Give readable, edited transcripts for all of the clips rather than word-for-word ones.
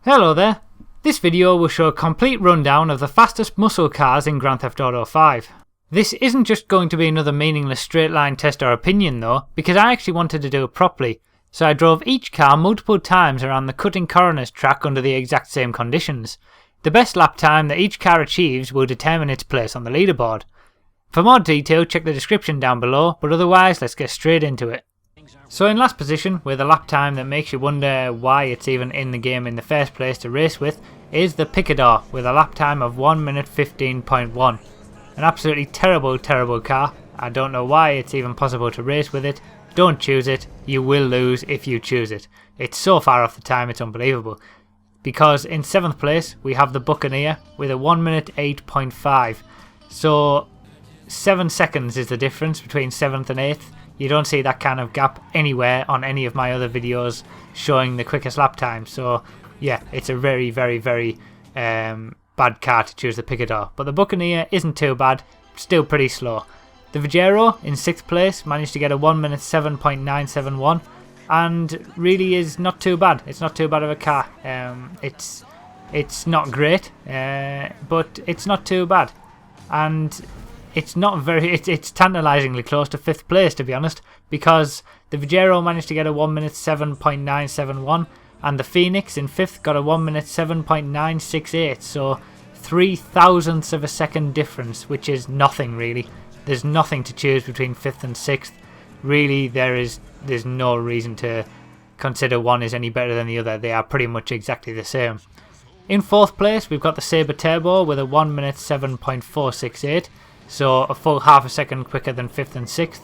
Hello there. This video will show a complete rundown of the fastest muscle cars in Grand Theft Auto 5. This isn't just going to be another meaningless straight line test or opinion though, because I actually wanted to do it properly, so I drove each car multiple times around the cutting corners track under the exact same conditions. The best lap time that each car achieves will determine its place on the leaderboard. For more detail check the description down below, but otherwise let's get straight into it. So in last position, with a lap time that makes you wonder why it's even in the game in the first place to race with, is the Picador with a lap time of 1 minute 15.1. An absolutely terrible car. I don't know why it's even possible to race with it. Don't choose it, you will lose if you choose it. It's so far off the time it's unbelievable. Because in 7th place we have the Buccaneer with a 1 minute 8.5. So 7 seconds is the difference between 7th and 8th. You don't see that kind of gap anywhere on any of my other videos showing the quickest lap time. So yeah, it's a very bad car to choose the Picador. But the Buccaneer isn't too bad, still pretty slow. The Vajero in 6th place managed to get a 1 minute 7.971 and really is not too bad. It's not too bad of a car. It's not great, but it's not too bad. And it's tantalisingly close to 5th place, to be honest, because the Vajero managed to get a 1 minute 7.971 and the Phoenix in 5th got a 1 minute 7.968, so 0.003 of a second difference, which is nothing really. There's nothing to choose between 5th and 6th. Really, there's no reason to consider one is any better than the other. They are pretty much exactly the same. In 4th place, we've got the Sabre Turbo with a 1 minute 7.468. So a full half a second quicker than 5th and 6th.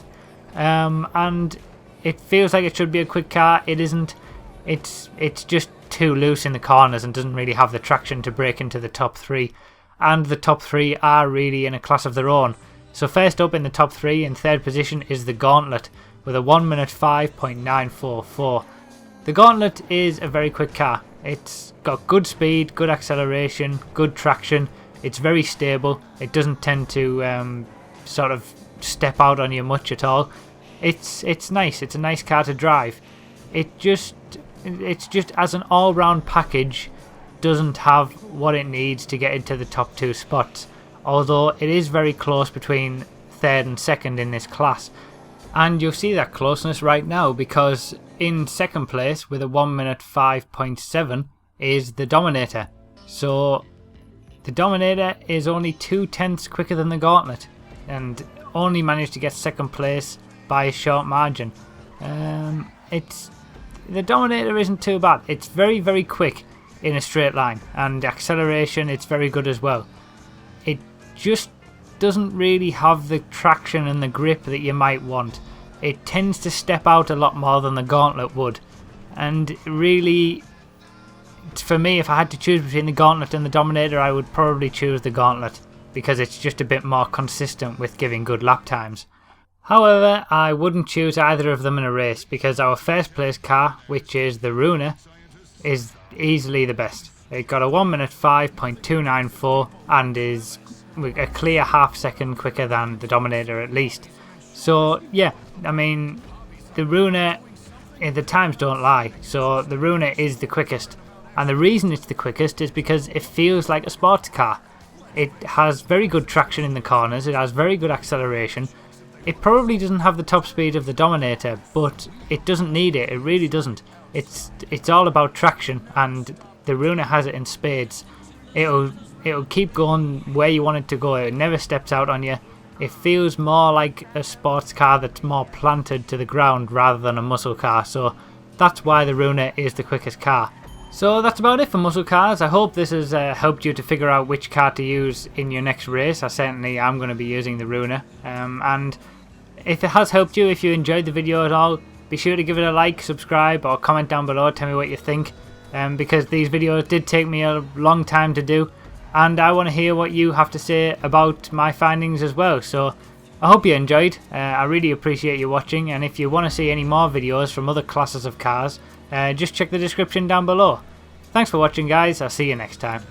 And it feels like it should be a quick car. It isn't. It's just too loose in the corners and doesn't really have the traction to break into the top 3. And the top 3 are really in a class of their own. So first up in the top 3 in 3rd position is the Gauntlet with a 1 minute 5.944. The Gauntlet is a very quick car. It's got good speed, good acceleration, good traction. It's very stable. It doesn't tend to sort of step out on you much at all. It's nice. It's a nice car to drive. It's just as an all-round package doesn't have what it needs to get into the top 2 spots. Although it is very close between 3rd and 2nd in this class. And you'll see that closeness right now because in 2nd place with a 1 minute 5.7 is the Dominator. So the Dominator is only 0.2 quicker than the Gauntlet and only managed to get 2nd place by a short margin. The Dominator isn't too bad. It's very quick in a straight line, and the acceleration it's very good as well. It just doesn't really have the traction and the grip that you might want. It tends to step out a lot more than the Gauntlet would, and really, for me, if I had to choose between the Gauntlet and the Dominator, I would probably choose the Gauntlet because it's just a bit more consistent with giving good lap times. However, I wouldn't choose either of them in a race because our first place car, which is the Runa, is easily the best. It got a 1 minute 5.294 and is a clear half second quicker than the Dominator at least. So yeah, I mean, the Runa, the times don't lie, so the Runa is the quickest. And the reason it's the quickest is because it feels like a sports car. It has very good traction in the corners, it has very good acceleration. It probably doesn't have the top speed of the Dominator, but it doesn't need it, it really doesn't. It's all about traction, and the Runa has it in spades. It'll keep going where you want it to go, it never steps out on you. It feels more like a sports car that's more planted to the ground rather than a muscle car, so that's why the Runa is the quickest car. So that's about it for muscle cars. I hope this has helped you to figure out which car to use in your next race. I certainly am going to be using the Runa. And if it has helped you, if you enjoyed the video at all, be sure to give it a like, subscribe or comment down below, tell me what you think. Because these videos did take me a long time to do. And I want to hear what you have to say about my findings as well. So I hope you enjoyed. I really appreciate you watching. And if you want to see any more videos from other classes of cars, just check the description down below. Thanks for watching guys, I'll see you next time.